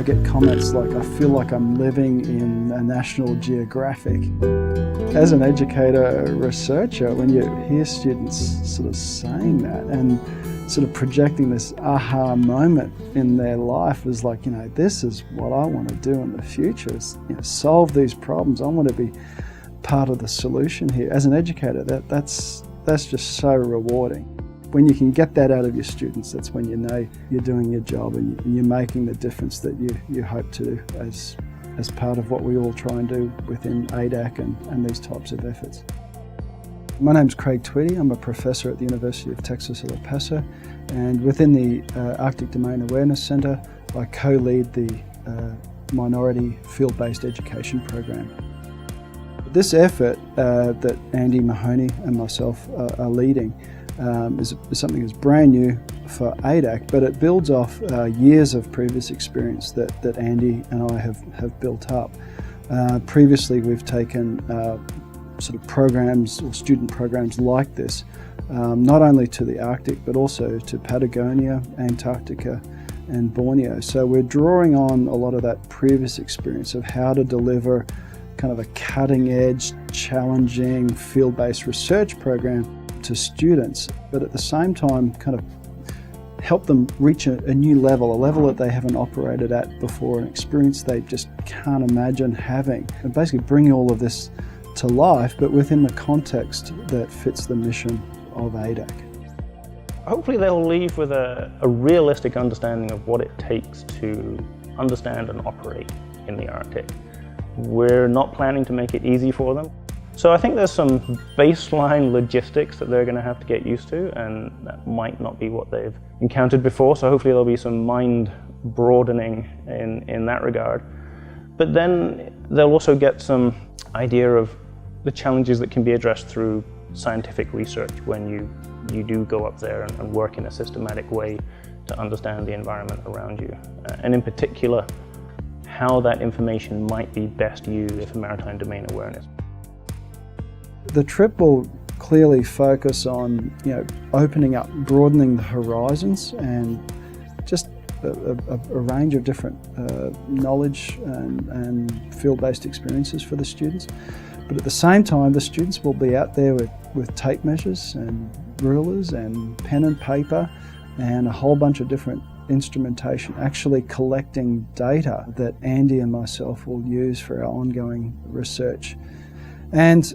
I get comments like, I feel like I'm living in a National Geographic. As an educator, researcher, when you hear students sort of saying that and sort of projecting this aha moment in their life is like, this is what I want to do in the future, is solve these problems. I want to be part of the solution here. As an educator, that's just so rewarding. When you can get that out of your students, that's when you know you're doing your job and you're making the difference that you hope to do as part of what we all try and do within ADAC and these types of efforts. My name's Craig Tweedie. I'm a professor at the University of Texas at El Paso, and within the Arctic Domain Awareness Center, I co-lead the Minority Field-Based Education Program. This effort that Andy Mahoney and myself are leading is something that's brand new for ADAC, but it builds off years of previous experience that Andy and I have built up. Previously, we've taken sort of programs or student programs like this, not only to the Arctic, but also to Patagonia, Antarctica, and Borneo. So we're drawing on a lot of that previous experience of how to deliver kind of a cutting-edge, challenging, field-based research program to students, but at the same time kind of help them reach a new level, a level that they haven't operated at before, an experience they just can't imagine having, and basically bring all of this to life, but within the context that fits the mission of ADAC. Hopefully they'll leave with a realistic understanding of what it takes to understand and operate in the Arctic. We're not planning to make it easy for them. So I think there's some baseline logistics that they're going to have to get used to, and that might not be what they've encountered before, so hopefully there'll be some mind broadening in that regard. But then they'll also get some idea of the challenges that can be addressed through scientific research when you do go up there and work in a systematic way to understand the environment around you. And in particular, how that information might be best used for maritime domain awareness. The trip will clearly focus on opening up, broadening the horizons, and just a range of different knowledge and field-based experiences for the students. But at the same time, the students will be out there with tape measures and rulers and pen and paper and a whole bunch of different instrumentation, actually collecting data that Andy and myself will use for our ongoing research, and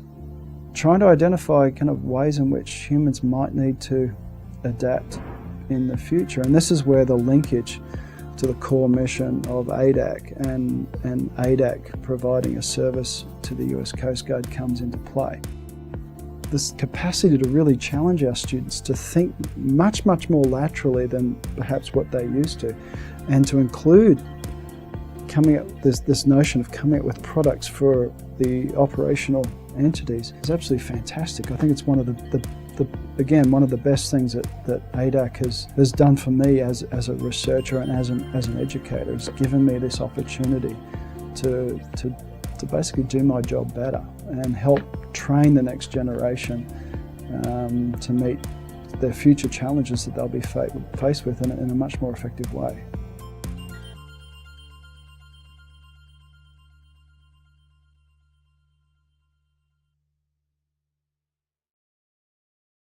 trying to identify kind of ways in which humans might need to adapt in the future. And this is where the linkage to the core mission of ADAC and ADAC providing a service to the US Coast Guard comes into play. This capacity to really challenge our students to think much, much more laterally than perhaps what they used to, and to include coming up this notion of coming up with products for the operational entities is absolutely fantastic. I think it's one of again, one of the best things that ADAC has done for me as a researcher and as an educator. It's given me this opportunity to basically do my job better and help train the next generation to meet their future challenges that they'll be faced with in a much more effective way.